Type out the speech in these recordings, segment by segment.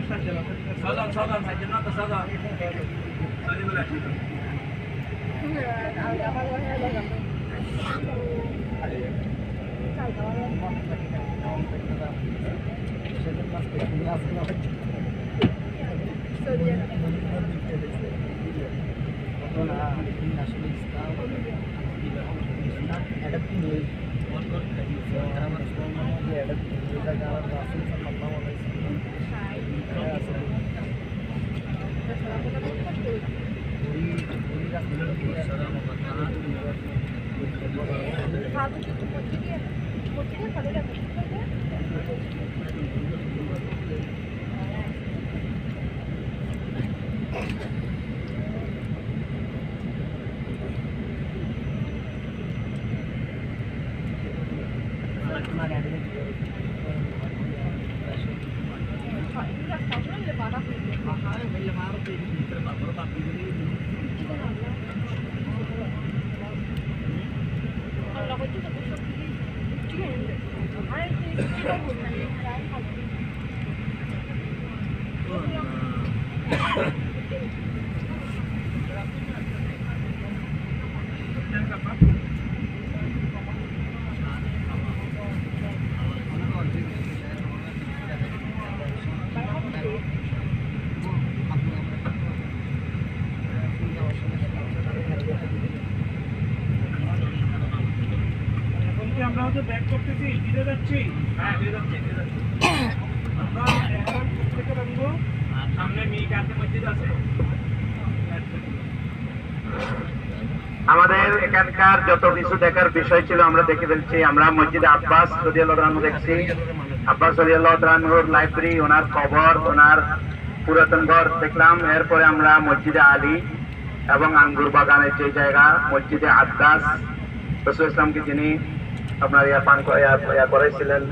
সাজান সাজান সাইজের না তো সাজান সাইজে বলে আমরা হচ্ছে ব্যাক করতেছি ফিরে যাচ্ছি হ্যাঁ ফিরে যাচ্ছি আমরা এখন থেকে রাখবো সামনে মিকাতে মসজিদ আছে আমাদের এখানকার যত কিছু দেখার বিষয় ছিল আমরা দেখে ফেলছি আমরা মসজিদে আব্বাস রাদিয়াল্লাহু আনহু দেখছি আব্বাস রাদিয়াল্লাহু আনহুর লাইব্রেরি ওনার কবর ওনার পুরাতন ঘর দেখলাম এরপরে আমরা মসজিদে আলী এবং আঙ্গুর বাগানের যে জায়গা মসজিদে আব্বাস রাসূল ইসলামকে যিনি আপনার পান করাইছিলেন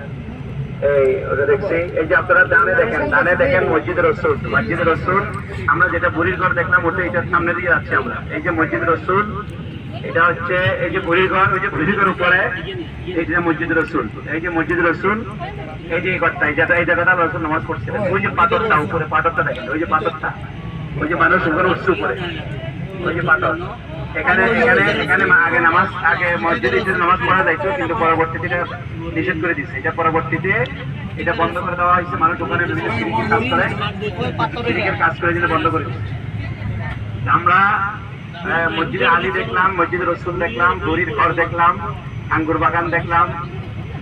এই ওটা দেখছি এই যে আপনারা ডানে দেখেন মসজিদ রসুল আমরা যেটা বুড়ির ঘর দেখলাম ওটা এটার সামনে দিয়ে যাচ্ছি আমরা এই যে মসজিদ রসুল এটা হচ্ছে এই যে বুড়ির ঘর ওই যে বুড়ির ঘর উপরে এই যে মসজিদ রসুল এই যে মসজিদ রসুল এই যে ঘরটা এই জায়গাটা রসুল নামাজ পড়ছিলেন ওই যে পাথরটা উপরে পাথরটা দেখেন ওই যে পাথরটা ওই যে মানুষ উপরে উঠছে উপরে ওই যে পাথর এখানে আগে মসজিদে নামাজ পড়া যাইতো কিন্তু পরবর্তীতে এটা নিষেধ করে দিচ্ছে এটা পরবর্তীতে এটা বন্ধ করে দেওয়া হয়েছে মানুষ ওখানে বিভিন্ন কাজ করে দিলে বন্ধ করে দিচ্ছে আমরা মসজিদে আলী দেখলাম মসজিদ রসুল দেখলাম গরির ঘর দেখলাম আঙ্গুর বাগান দেখলাম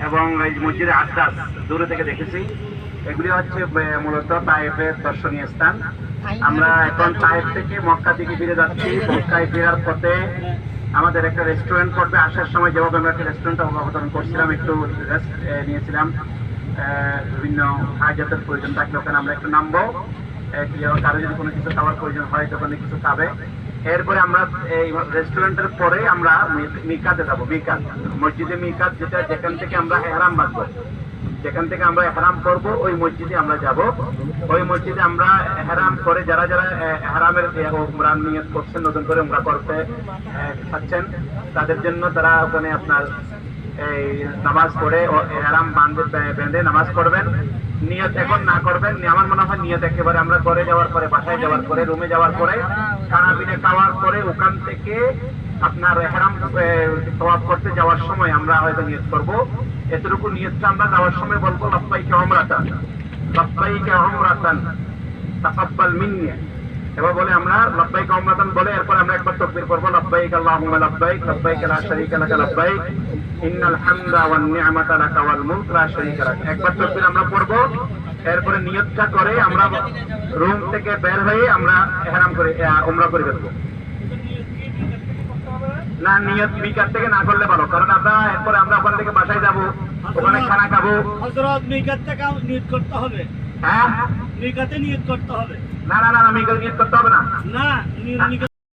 এবং এই মসজিদে আব্বাস দূরে থেকে দেখেছি এগুলি হচ্ছে মূলত তায়েফের দর্শনীয় স্থান আমরা এখন তায়েফ থেকে মক্কা দিকে ফিরে যাচ্ছি মক্কায় ফেরার পথে আমাদের একটা রেস্টুরেন্ট পড়বে আসার সময় যেভাবে আমরা একটা রেস্টুরেন্ট অবতরণ করছিলাম একটু রেস্ট নিয়েছিলাম বিভিন্ন হাজাতের প্রয়োজন থাকলে ওখানে আমরা একটু নামবো কারো যদি কোনো কিছু খাওয়ার প্রয়োজন হয় তখন কিছু খাবে এরপরে আমরা এই রেস্টুরেন্টের পরে আমরা মিকাতে যাবো মিকাত মসজিদে মিকাত যেটা যেখান থেকে আমরা এহরাম বাঁধবো যেখান থেকে আমরা এহরাম করবো ওই মসজিদে আমরা যাব ওই মসজিদে আমরা এহরাম করে যারা যারা এহরামের উমরা নিয়ত করছেন নতুন করে উমরা করতে চাচ্ছেন তাদের জন্য তারা ওখানে আপনার এই নামাজ পড়ে এহরাম বেঁধে নামাজ পড়বেন নিয়ত এখন না করবেন আমার মনে হয় নিয়ত একেবারে আমরা করে যাওয়ার পরে বাসায় যাওয়ার পরে রুমে যাওয়ার পরে খানা পিনা খাওয়ার পরে ওখান থেকে আপনার এহরাম তওয়াফ করতে যাওয়ার সময় আমরা হয়তো নিয়ত করবো এতটুকু নিয়তটা আমরা যাওয়ার সময় বলবো লাব্বাইকা উমরাতান তাকাব্বাল মিন্নি এবার বলে আমরা লাব্বাইকা উমরাতান বলে এরপর আমরা একবার তাকবীর করব লাব্বাইক আল্লাহুম্মা লাব্বাইক লাব্বাইক লা শারীকা লাকা লাব্বাইক ইন্নাল হামদা ওয়ান নি'মাতা লাকা ওয়াল মুলক লা শারীকা লাক একবার তাকবীর আমরা পড়ব এরপরে নিয়তটা করে আমরা রুম থেকে বের হয়ে আমরা ইহরাম করে উমরা করে ফেলবো না নিয়ত মিকাত থেকে না করলে ভালো কারণ এরপরে আমরা ওখান থেকে বাসায় যাব ওখানে খানা খাবো হযরত মিকাত থেকে নিয়ত করতে হবে হ্যাঁ মিকাতে নিয়ত করতে হবে না মিকাতে নিয়ত করতে হবে না